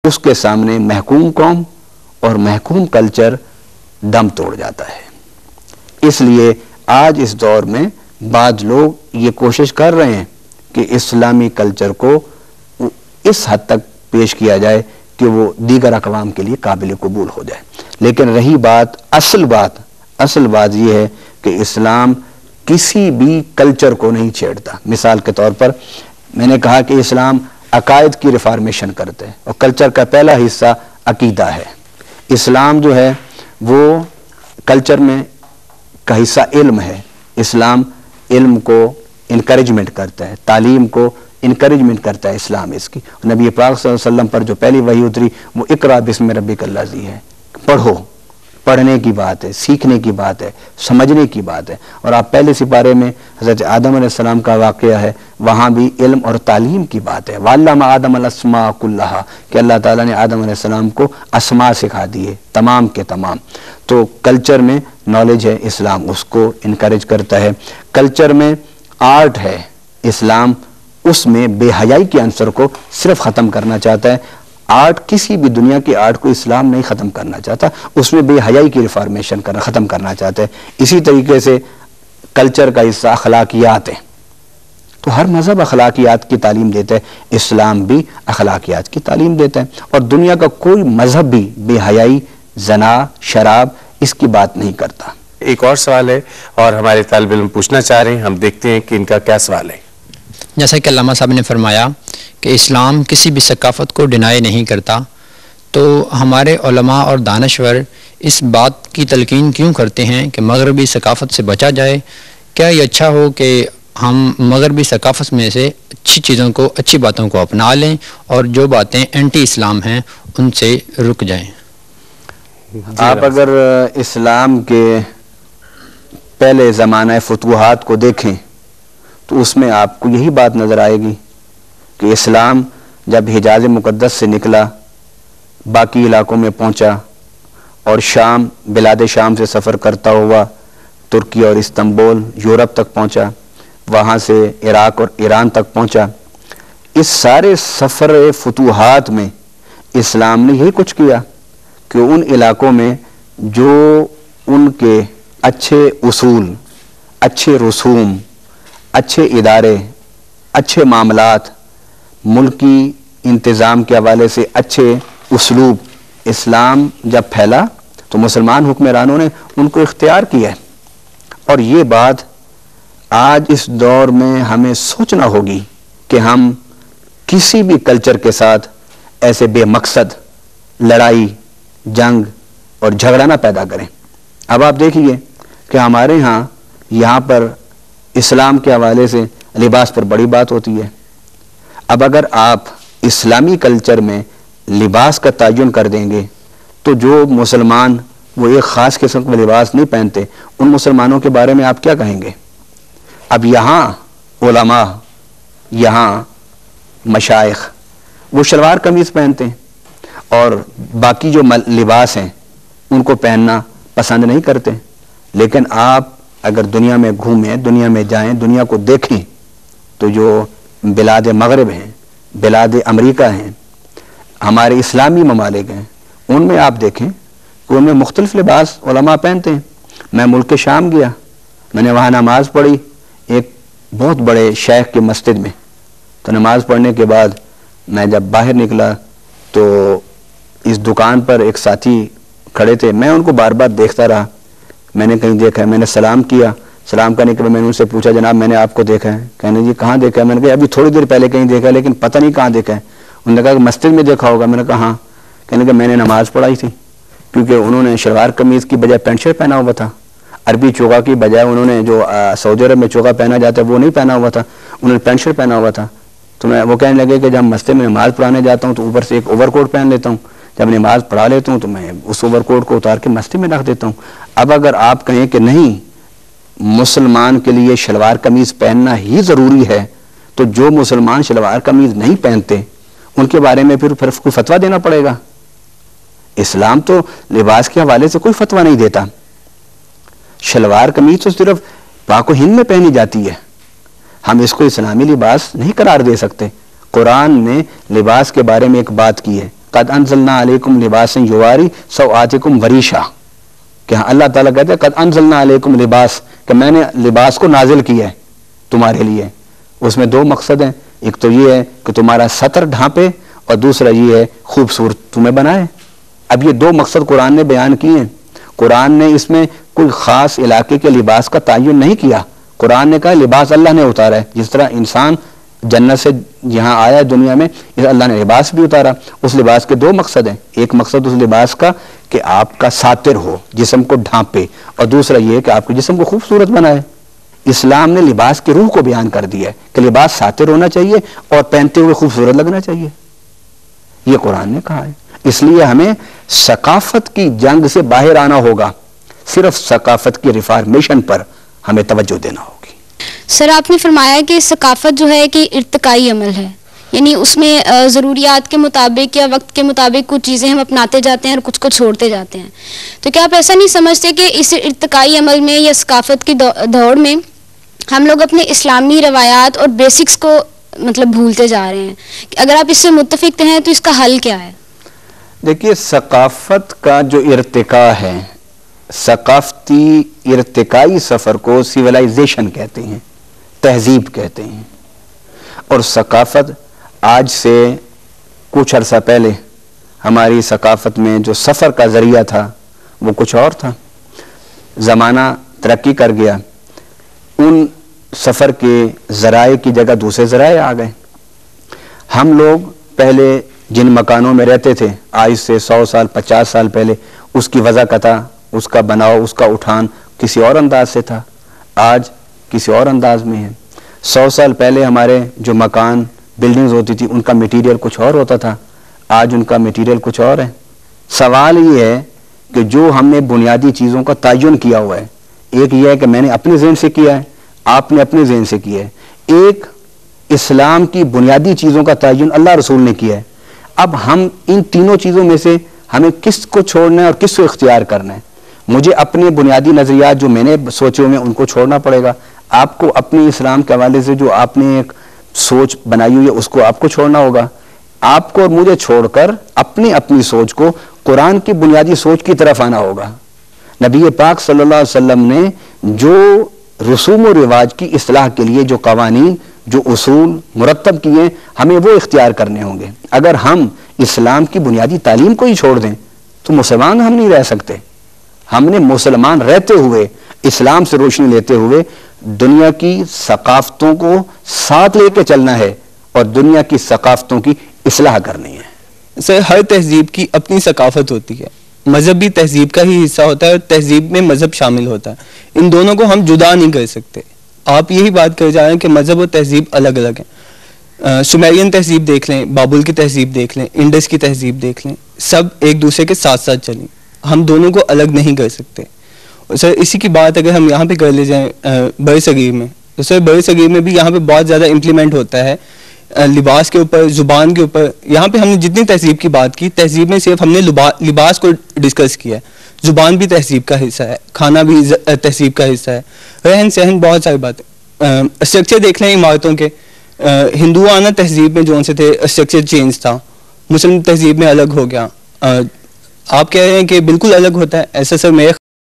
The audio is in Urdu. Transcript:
اس کے سامنے محکوم قوم اور محکوم کلچر دم توڑ جاتا ہے۔ اس لیے آج اس دور میں بعض لوگ یہ کوشش کر رہے ہیں کہ اسلامی کلچر کو اس حد تک پیش کیا جائے کہ وہ دیگر اقوام کے لیے قابل قبول ہو جائے، لیکن رہی بات اصل بات یہ ہے کہ اسلام کسی بھی کلچر کو نہیں چھیڑتا۔ مثال کے طور پر میں نے کہا کہ اسلام عقائد کی ریفارمیشن کرتے ہیں اور کلچر کا پہلا حصہ عقیدہ ہے۔ اسلام جو ہے وہ کلچر میں کا حصہ علم ہے۔ اسلام علم کو انکریجمنٹ کرتا ہے، تعلیم کو انکریجمنٹ کرتا ہے اسلام اس کی۔ نبی پاک صلی اللہ علیہ وسلم پر جو پہلی وحی اتری وہ اقرا بسم ربک الذی ہے، پڑھو، پڑھنے کی بات ہے، سیکھنے کی بات ہے، سمجھنے کی بات ہے۔ اور آپ پہلے سپارے میں حضرت آدم علیہ السلام کا واقعہ ہے، وہاں بھی علم اور تعلیم کی بات ہے۔ وَعَلَّمَ آدَمَ الْأَسْمَاءَ كُلَّهَا کہ اللہ تعالیٰ نے آدم علیہ السلام کو اسماء سکھا دیے، تمام کے تمام۔ تو کلچر میں نالج ہے، اسلام اس کو انکریج کرتا ہے۔ کلچر میں آرٹ ہے، اسلام اس میں بے حیائی کے عنصر کو صرف ختم کرنا چاہتا ہے۔ آرٹ، کسی بھی دنیا کی آرٹ کو اسلام نہیں ختم کرنا چاہتا، اس میں بے حیائی کی ریفارمیشن ختم کرنا چاہتا ہے۔ اسی طریقے سے کلچر کا حصہ اخلاقیات ہے، تو ہر مذہب اخلاقیات کی تعلیم دیتا ہے، اسلام بھی اخلاقیات کی تعلیم دیتا ہے، اور دنیا کا کوئی مذہب بھی بے حیائی، زنا، شراب اس کی بات نہیں کرتا۔ ایک اور سوال ہے اور ہمارے طالب علم پوچھنا چاہ رہے ہیں، ہم دیکھتے ہیں کہ ان کا کیا سوال ہے۔ جیسا کہ علامہ صاحب نے فرمایا کہ اسلام کسی بھی ثقافت کو ڈینائی نہیں کرتا، تو ہمارے علماء اور دانشور اس بات کی تلقین کیوں کرتے ہیں کہ مغربی ثقافت سے بچا جائے؟ کیا یہ اچھا ہو کہ ہم مغربی ثقافت میں سے اچھی چیزوں کو، اچھی باتوں کو اپنا لیں اور جو باتیں اینٹی اسلام ہیں ان سے رک جائیں؟ آپ اگر اسلام کے پہلے زمانہ فتوحات کو دیکھیں تو اس میں آپ کو یہی بات نظر آئے گی کہ اسلام جب حجاز مقدس سے نکلا، باقی علاقوں میں پہنچا اور شام، بلاد شام سے سفر کرتا ہوا ترکی اور استنبول، یورپ تک پہنچا، وہاں سے عراق اور ایران تک پہنچا، اس سارے سفر فتوحات میں اسلام نے یہی کچھ کیا کہ ان علاقوں میں جو ان کے اچھے اصول، اچھے رسوم، اچھے ادارے، اچھے معاملات، ملکی انتظام کے حوالے سے اچھے اسلوب، اسلام جب پھیلا تو مسلمان حکمرانوں نے ان کو اختیار کیا ہے۔ اور یہ بات آج اس دور میں ہمیں سوچنا ہوگی کہ ہم کسی بھی کلچر کے ساتھ ایسے بے مقصد لڑائی، جنگ اور جھگڑا نہ پیدا کریں۔ اب آپ دیکھیے کہ ہمارے یہاں پر اسلام کے حوالے سے لباس پر بڑی بات ہوتی ہے۔ اب اگر آپ اسلامی کلچر میں لباس کا تعین کر دیں گے تو جو مسلمان وہ ایک خاص قسم کا لباس نہیں پہنتے، ان مسلمانوں کے بارے میں آپ کیا کہیں گے؟ اب یہاں علماء، یہاں مشائخ وہ شلوار قمیض پہنتے ہیں اور باقی جو لباس ہیں ان کو پہننا پسند نہیں کرتے، لیکن آپ اگر دنیا میں گھومیں، دنیا میں جائیں، دنیا کو دیکھیں تو جو بلاد مغرب ہیں، بلاد امریکہ ہیں، ہمارے اسلامی ممالک ہیں، ان میں آپ دیکھیں کہ ان میں مختلف لباس علماء پہنتے ہیں۔ میں ملک شام گیا، میں نے وہاں نماز پڑھی ایک بہت بڑے شیخ کی مسجد میں، تو نماز پڑھنے کے بعد میں جب باہر نکلا تو اس دکان پر ایک ساتھی کھڑے تھے، میں ان کو بار بار دیکھتا رہا، میں نے کہیں دیکھا ہے، میں نے سلام کیا، سلام کرنے کے بعد میں نے ان سے پوچھا جناب میں نے آپ کو دیکھا ہے؟ کہنے جی کہاں دیکھا ہے؟ میں نے کہا ابھی تھوڑی دیر پہلے کہیں دیکھا ہے لیکن پتہ نہیں کہاں دیکھا ہے۔ انہوں نے کہا کہ مسجد میں دیکھا ہوگا۔ میں نے کہا ہاں۔ کہنے کہ میں نے نماز پڑھائی تھی، کیونکہ انہوں نے شلوار قمیض کی بجائے پینٹ شرٹ پہنا ہوا تھا، عربی چوگا کی بجائے انہوں نے جو سعودی عرب میں چوگا پہنا جاتا ہے وہ نہیں پہنا ہوا تھا، انہوں نے پینٹ شرٹ پہنا ہوا تھا۔ تو وہ کہنے لگے کہ جب مسجد میں نماز پڑھانے جاتا ہوں تو اوپر سے ایک اوور کوٹ پہن لیتا ہوں، جب نماز پڑھا لیتا ہوں تو میں اس اوور کوٹ کو اتار کے مسجد میں رکھ دیتا ہوں۔ اب اگر آپ کہیں کہ نہیں مسلمان کے لیے شلوار قمیض پہننا ہی ضروری ہے، تو جو مسلمان شلوار قمیض نہیں پہنتے ان کے بارے میں پھر کوئی فتویٰ دینا پڑے گا۔ اسلام تو لباس کے حوالے سے کوئی فتویٰ نہیں دیتا۔ شلوار قمیض تو صرف پاک و ہند میں پہنی جاتی ہے، ہم اس کو اسلامی لباس نہیں قرار دے سکتے۔ قرآن نے لباس کے بارے میں ایک بات کی ہے، قد انزلنا علیکم لباسا یواری سوآتکم وریشا، کہ ہاں اللہ تعالیٰ کہتے ہیں قد انزلنا علیکم لباس، کہ میں نے لباس کو نازل کیا ہے تمہارے لیے. اس میں دو مقصد ہیں، ایک تو یہ ہے کہ تمہارا سطر ڈھانپے، اور دوسرا یہ ہے خوبصورت تمہیں بنائے. اب یہ دو مقصد قرآن نے بیان کیے ہیں. قرآن نے اس میں کوئی خاص علاقے کے لباس کا تعین نہیں کیا. قرآن نے کہا لباس اللہ نے اتارا ہے. جس طرح انسان جنت سے یہاں آیا دنیا میں، اللہ نے لباس بھی اتارا. اس لباس کے دو مقصد ہیں، ایک مقصد اس لباس کا کہ آپ کا ساتر ہو، جسم کو ڈھانپے، اور دوسرا یہ کہ آپ کے جسم کو خوبصورت بنائے. اسلام نے لباس کی روح کو بیان کر دیا ہے کہ لباس ساتر ہونا چاہیے اور پہنتے ہوئے خوبصورت لگنا چاہیے. یہ قرآن نے کہا ہے. اس لیے ہمیں ثقافت کی جنگ سے باہر آنا ہوگا، صرف ثقافت کی ریفارمیشن پر ہمیں توجہ دینا ہوگی. سر آپ نے فرمایا کہ ثقافت جو ہے کہ ارتقائی عمل ہے، یعنی اس میں ضروریات کے مطابق یا وقت کے مطابق کچھ چیزیں ہم اپناتے جاتے ہیں اور کچھ کو چھوڑتے جاتے ہیں. تو کیا آپ ایسا نہیں سمجھتے کہ اس ارتقائی عمل میں یا ثقافت کی دوڑ میں ہم لوگ اپنے اسلامی روایات اور بیسکس کو مطلب بھولتے جا رہے ہیں؟ اگر آپ اس سے متفق ہیں تو اس کا حل کیا ہے؟ دیکھیے، ثقافت کا جو ارتقاء ہے، ثقافتی ارتقائی سفر کو سیولائزیشن کہتے ہیں، تہذیب کہتے ہیں. اور ثقافت آج سے کچھ عرصہ پہلے ہماری ثقافت میں جو سفر کا ذریعہ تھا وہ کچھ اور تھا. زمانہ ترقی کر گیا، ان سفر کے ذرائع کی جگہ دوسرے ذرائع آ گئے. ہم لوگ پہلے جن مکانوں میں رہتے تھے آج سے 100 سال 50 سال پہلے، اس کی وضاحت، اس کا بناؤ، اس کا اٹھان کسی اور انداز سے تھا، آج کسی اور انداز میں ہے. 100 سال پہلے ہمارے جو مکان بلڈنگز ہوتی تھی ان کا میٹیریل کچھ اور ہوتا تھا، آج ان کا میٹیریل کچھ اور ہے. سوال یہ ہے کہ جو ہم نے بنیادی چیزوں کا تعین کیا ہوا ہے، ایک یہ ہے کہ میں نے اپنے ذہن سے کیا ہے، آپ نے اپنے ذہن سے کیا ہے. ایک اسلام کی بنیادی چیزوں کا تعین اللہ رسول نے کیا ہے. اب ہم ان تینوں چیزوں میں سے ہمیں کس کو چھوڑنا ہے اور کس کو اختیار کرنا ہے. مجھے اپنے بنیادی نظریات جو میں نے سوچے ہوئے ان کو چھوڑنا پڑے گا. آپ کو اپنے اسلام کے حوالے سے جو آپ نے ایک سوچ بنائی ہوئی ہے اس کو آپ کو چھوڑنا ہوگا. آپ کو اور مجھے چھوڑ کر اپنی سوچ کو قرآن کی بنیادی سوچ کی طرف آنا ہوگا. نبی پاک صلی اللہ علیہ وسلم نے جو رسوم و رواج کی اصلاح کے لیے جو قوانین جو اصول مرتب کیے ہمیں وہ اختیار کرنے ہوں گے. اگر ہم اسلام کی بنیادی تعلیم کو ہی چھوڑ دیں تو مسلمان ہم نہیں رہ سکتے. ہم نے مسلمان رہتے ہوئے اسلام سے روشنی لیتے ہوئے دنیا کی ثقافتوں کو ساتھ لے کے چلنا ہے اور دنیا کی ثقافتوں کی اصلاح کرنی ہے. سر، ہر تہذیب کی اپنی ثقافت ہوتی ہے. مذہب بھی تہذیب کا ہی حصہ ہوتا ہے اور تہذیب میں مذہب شامل ہوتا ہے. ان دونوں کو ہم جدا نہیں کر سکتے. آپ یہی بات کر جا رہے ہیں کہ مذہب اور تہذیب الگ الگ ہیں. سمیرین تہذیب دیکھ لیں، بابل کی تہذیب دیکھ لیں، انڈس کی تہذیب دیکھ لیں، سب ایک دوسرے کے ساتھ ساتھ چلیں. ہم دونوں کو الگ نہیں کر سکتے. سر اسی کی بات اگر ہم یہاں پہ کر لے جائیں بر صغیر میں، تو سر بر صغیر میں بھی یہاں پہ بہت زیادہ امپلیمنٹ ہوتا ہے لباس کے اوپر، زبان کے اوپر. یہاں پہ ہم نے جتنی تہذیب کی بات کی، تہذیب میں صرف ہم نے لباس کو ڈسکس کیا ہے. زبان بھی تہذیب کا حصہ ہے، کھانا بھی تہذیب کا حصہ ہے، رہن سہن، بہت ساری باتیں. اسٹرکچر دیکھ لیں عمارتوں کے. ہندوانہ تہذیب میں جو ان سے تھے اسٹرکچر چینج تھا، مسلم تہذیب میں الگ ہو گیا. آپ کہہ رہے ہیں کہ بالکل الگ ہوتا ہے. ایسا سر میرے